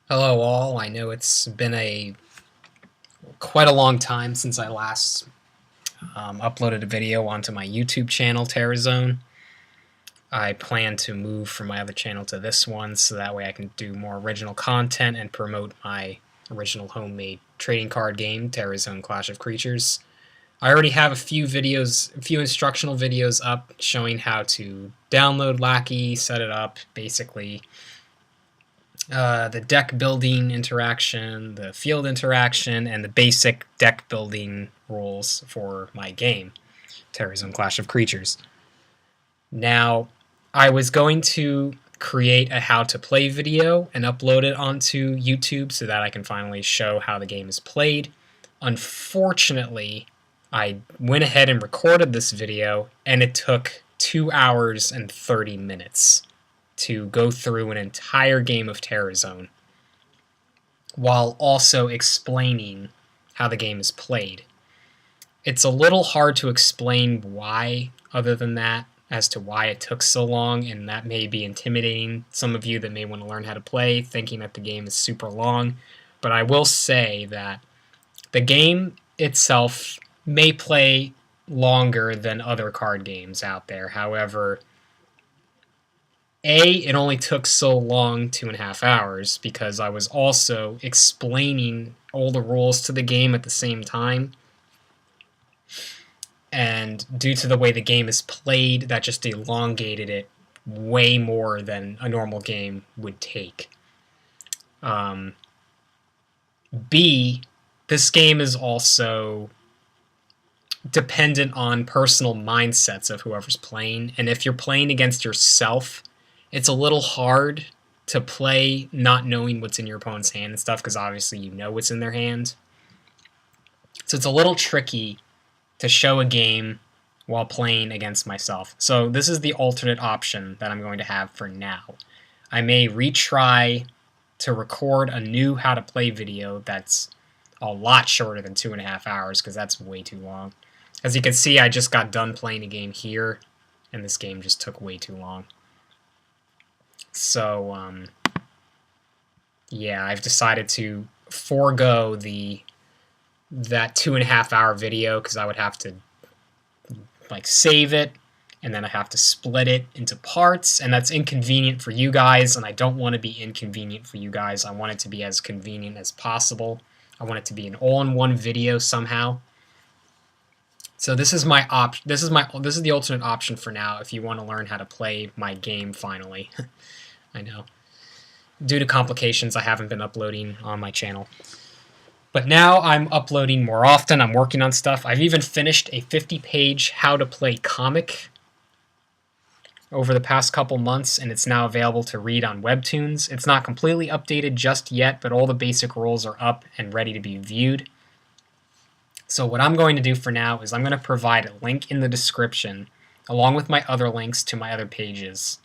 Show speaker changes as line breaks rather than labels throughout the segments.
Hello all. I know it's been quite a long time since I last uploaded a video onto my YouTube channel, Terrazone. I plan to move from my other channel to this one so that way I can do more original content and promote my original homemade trading card game, Terrazone Clash of Creatures. I already have a few instructional videos up showing how to download Lackey, set it up, basically the deck building interaction, the field interaction, and the basic deck building rules for my game, Terrorism Clash of Creatures. Now, I was going to create a how to play video and upload it onto YouTube so that I can finally show how the game is played. Unfortunately, I went ahead and recorded this video, and it took 2 hours and 30 minutes to go through an entire game of Terrazone while also explaining how the game is played. It's a little hard to explain why, other than that, as to why it took so long, and that may be intimidating some of you that may want to learn how to play, thinking that the game is super long. But I will say that the game itself may play longer than other card games out there. However, it only took so long, 2.5 hours, because I was also explaining all the rules to the game at the same time. And due to the way the game is played, that just elongated it way more than a normal game would take. B, this game is also dependent on personal mindsets of whoever's playing. And if you're playing against yourself, it's a little hard to play not knowing what's in your opponent's hand and stuff, because obviously you know what's in their hand. So it's a little tricky to show a game while playing against myself. So this is the alternate option that I'm going to have for now. I may retry to record a new how to play video that's a lot shorter than 2.5 hours, because that's way too long. As you can see, I just got done playing a game here, and this game just took way too long. So, yeah, I've decided to forego that 2.5 hour video, because I would have to save it, and then I have to split it into parts, and that's inconvenient for you guys, and I don't want to be inconvenient for you guys. I want it to be as convenient as possible. I want it to be an all-in-one video somehow. So this is my this is the alternate option for now if you want to learn how to play my game finally. I know. Due to complications, I haven't been uploading on my channel. But now I'm uploading more often. I'm working on stuff. I've even finished a 50-page how to play comic over the past couple months, and it's now available to read on Webtoons. It's not completely updated just yet, but all the basic rules are up and ready to be viewed. So what I'm going to do for now is I'm going to provide a link in the description along with my other links to my other pages.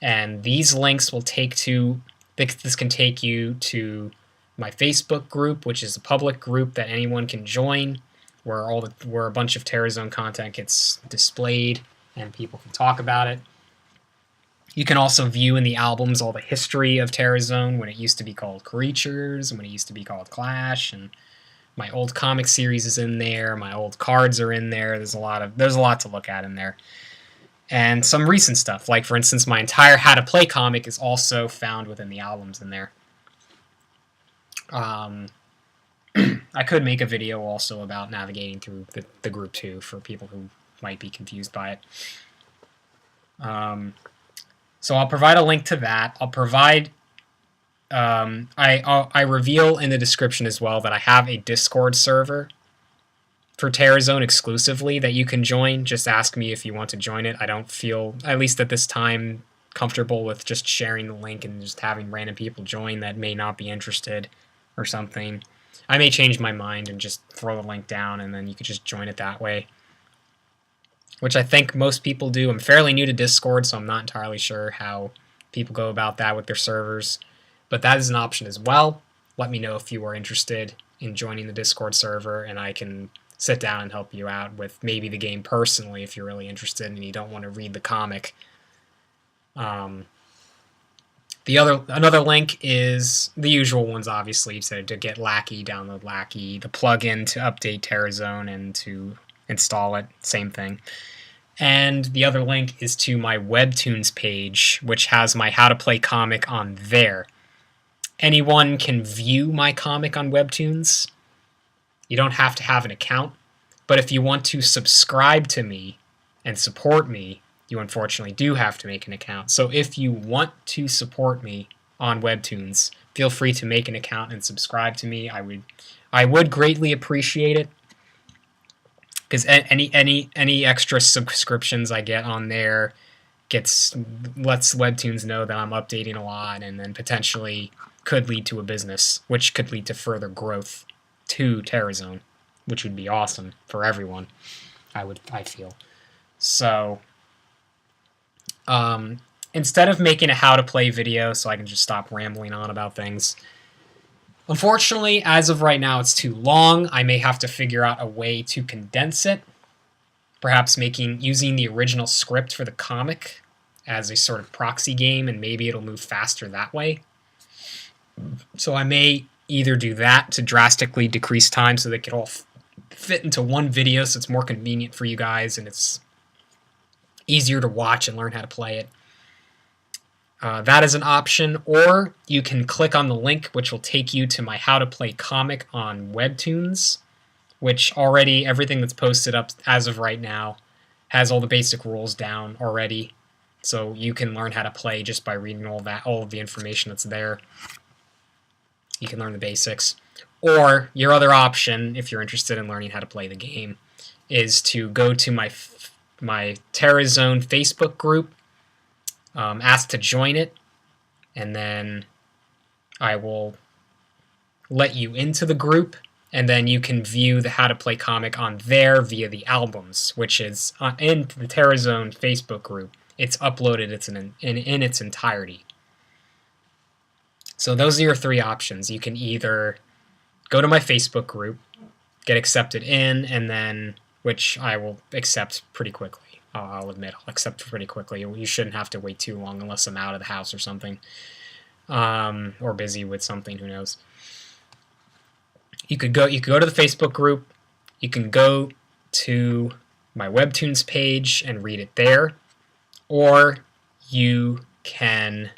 And these links will this can take you to my Facebook group, which is a public group that anyone can join, where a bunch of Terrazone content gets displayed and people can talk about it. You can also view in the albums all the history of Terrazone, when it used to be called Creatures and when it used to be called Clash, and my old comic series is in there, my old cards are in there. There's a lot to look at in there. And some recent stuff, like for instance, my entire How to Play comic is also found within the albums in there. I could make a video also about navigating through the group too, for people who might be confused by it. So I'll provide a link to that. I'll provide. I reveal in the description as well that I have a Discord server for Terrazone exclusively that you can join. Just ask me if you want to join it. I don't feel, at least at this time, comfortable with just sharing the link and just having random people join that may not be interested or something. I may change my mind and just throw the link down, and then you could just join it that way, which I think most people do. I'm fairly new to Discord, so I'm not entirely sure how people go about that with their servers, but that is an option as well. Let me know if you are interested in joining the Discord server, and I can sit down and help you out with maybe the game personally if you're really interested and you don't want to read the comic. Another link is the usual ones, obviously. So to get Lackey, download Lackey, the plugin to update Terrazone and to install it, same thing. And the other link is to my Webtoons page, which has my How to Play comic on there. Anyone can view my comic on Webtoons. You don't have to have an account. But if you want to subscribe to me and support me, you unfortunately do have to make an account. So if you want to support me on Webtoons, feel free to make an account and subscribe to me. I would greatly appreciate it, because any extra subscriptions I get on there lets Webtoons know that I'm updating a lot, and then potentially could lead to a business, which could lead to further growth to Terrazone, which would be awesome for everyone. I feel so. Instead of making a how to play video so I can just stop rambling on about things, unfortunately, as of right now, it's too long. I may have to figure out a way to condense it, perhaps using the original script for the comic as a sort of proxy game, and maybe it'll move faster that way. So I may either do that to drastically decrease time so they can all fit into one video so it's more convenient for you guys and it's easier to watch and learn how to play it. That is an option, or you can click on the link, which will take you to my How to Play comic on Webtoons, which already, everything that's posted up as of right now has all the basic rules down already. So you can learn how to play just by reading all of the information that's there. You can learn the basics. Or your other option, if you're interested in learning how to play the game, is to go to my Terrazone Facebook group, ask to join it, and then I will let you into the group, and then you can view the How to Play comic on there via the albums, which is in the Terrazone Facebook group. It's uploaded in its entirety. So those are your three options. You can either go to my Facebook group, get accepted in, and then, which I will accept pretty quickly. I'll admit, I'll accept pretty quickly. You shouldn't have to wait too long unless I'm out of the house or something, or busy with something, who knows. You could go to the Facebook group, you can go to my Webtoons page and read it there, or you can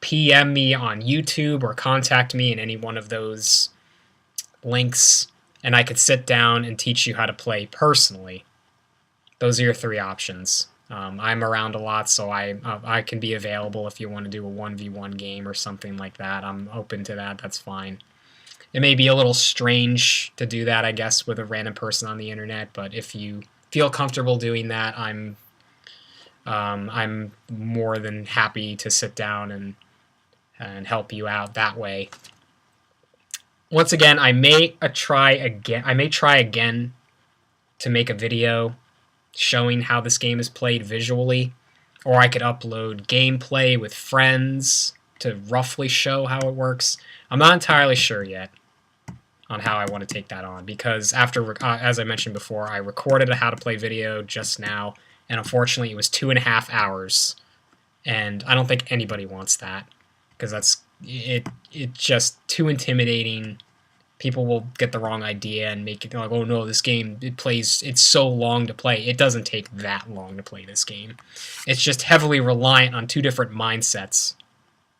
PM me on YouTube or contact me in any one of those links, and I could sit down and teach you how to play personally. Those are your three options. I'm around a lot, so I can be available if you want to do a 1v1 game or something like that. I'm open to that. That's fine. It may be a little strange to do that, I guess, with a random person on the internet, but if you feel comfortable doing that, I'm more than happy to sit down and help you out that way. Once again, I may try again to make a video showing how this game is played visually, or I could upload gameplay with friends to roughly show how it works. I'm not entirely sure yet on how I want to take that on, because as I mentioned before, I recorded a how to play video just now, and unfortunately it was 2.5 hours, and I don't think anybody wants that, because it's just too intimidating. People will get the wrong idea and make it like, oh no, this game, it's so long to play. It doesn't take that long to play this game. It's just heavily reliant on two different mindsets,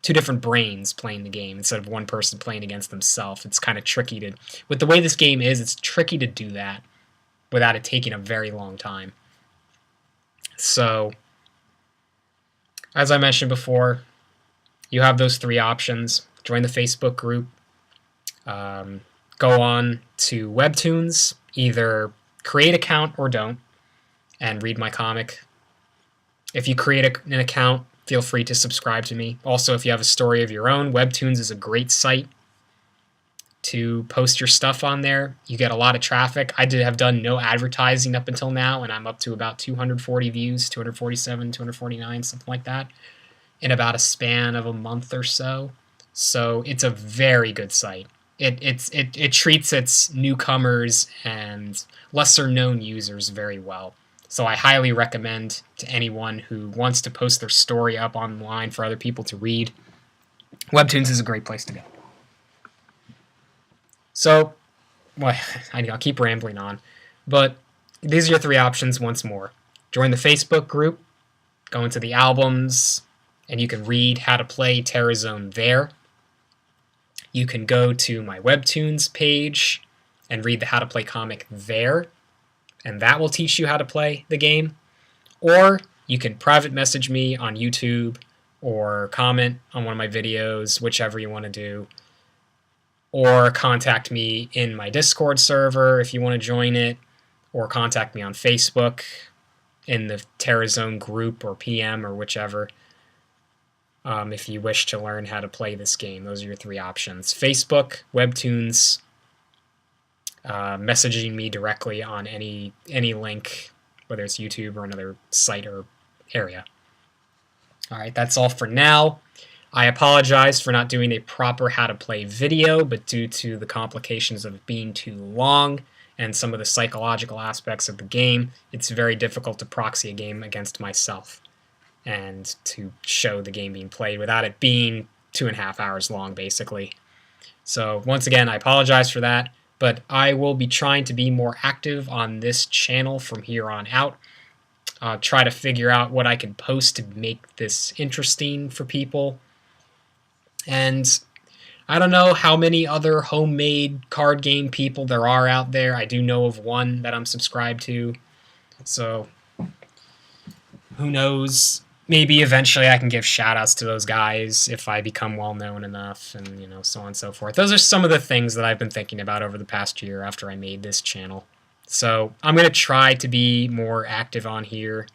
two different brains playing the game instead of one person playing against themselves. It's kind of tricky with the way this game is, it's tricky to do that without it taking a very long time. So, as I mentioned before, you have those three options. Join the Facebook group. Go on to Webtoons, either create an account or don't, and read my comic. If you create an account, feel free to subscribe to me. Also, if you have a story of your own, Webtoons is a great site to post your stuff on there. You get a lot of traffic. I have done no advertising up until now, and I'm up to about 240 views, 247, 249, something like that, in about a span of a month or so. So it's a very good site. It treats its newcomers and lesser-known users very well. So I highly recommend to anyone who wants to post their story up online for other people to read, Webtoons is a great place to go. So, well, I'll keep rambling on, but these are your 3 options once more. Join the Facebook group, go into the albums, and you can read how to play Terrazone there. You can go to my Webtoons page and read the How to Play comic there, and that will teach you how to play the game. Or you can private message me on YouTube or comment on one of my videos, whichever you want to do. Or contact me in my Discord server if you want to join it, or contact me on Facebook in the Terrazone group or PM or whichever, if you wish to learn how to play this game. Those are your 3 options. Facebook, Webtoons, messaging me directly on any link, whether it's YouTube or another site or area. All right, that's all for now. I apologize for not doing a proper how to play video, but due to the complications of it being too long and some of the psychological aspects of the game, it's very difficult to proxy a game against myself and to show the game being played without it being 2.5 hours long, basically. So once again, I apologize for that, but I will be trying to be more active on this channel from here on out. Try to figure out what I can post to make this interesting for people. And I don't know how many other homemade card game people there are out there. I do know of one that I'm subscribed to. So who knows? Maybe eventually I can give shout-outs to those guys if I become well-known enough, and so on and so forth. Those are some of the things that I've been thinking about over the past year after I made this channel. So I'm going to try to be more active on here.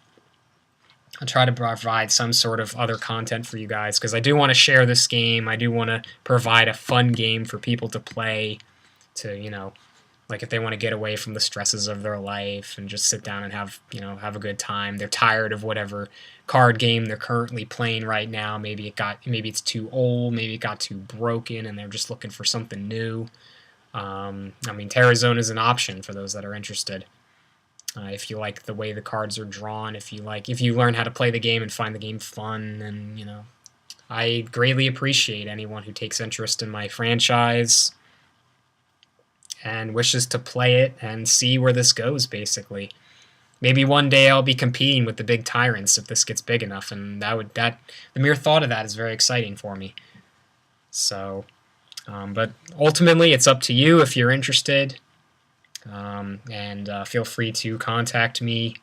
I'll try to provide some sort of other content for you guys, because I do want to share this game. I do want to provide a fun game for people to play, to, like if they want to get away from the stresses of their life and just sit down and have a good time. They're tired of whatever card game they're currently playing right now. Maybe it's too old, maybe it got too broken, and they're just looking for something new. Terrazone is an option for those that are interested. If you like the way the cards are drawn, if you learn how to play the game and find the game fun, and I greatly appreciate anyone who takes interest in my franchise and wishes to play it and see where this goes, basically. Maybe one day I'll be competing with the big tyrants if this gets big enough, and the mere thought of that is very exciting for me. So, but ultimately it's up to you if you're interested. And feel free to contact me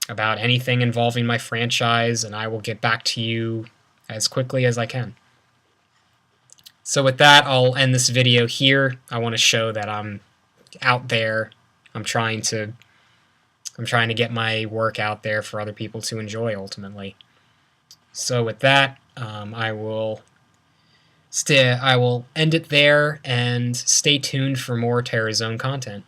about anything involving my franchise, and I will get back to you as quickly as I can. So with that, I'll end this video here. I want to show that I'm out there. I'm trying to get my work out there for other people to enjoy, ultimately. So with that, I will end it there, and stay tuned for more Terrazone content.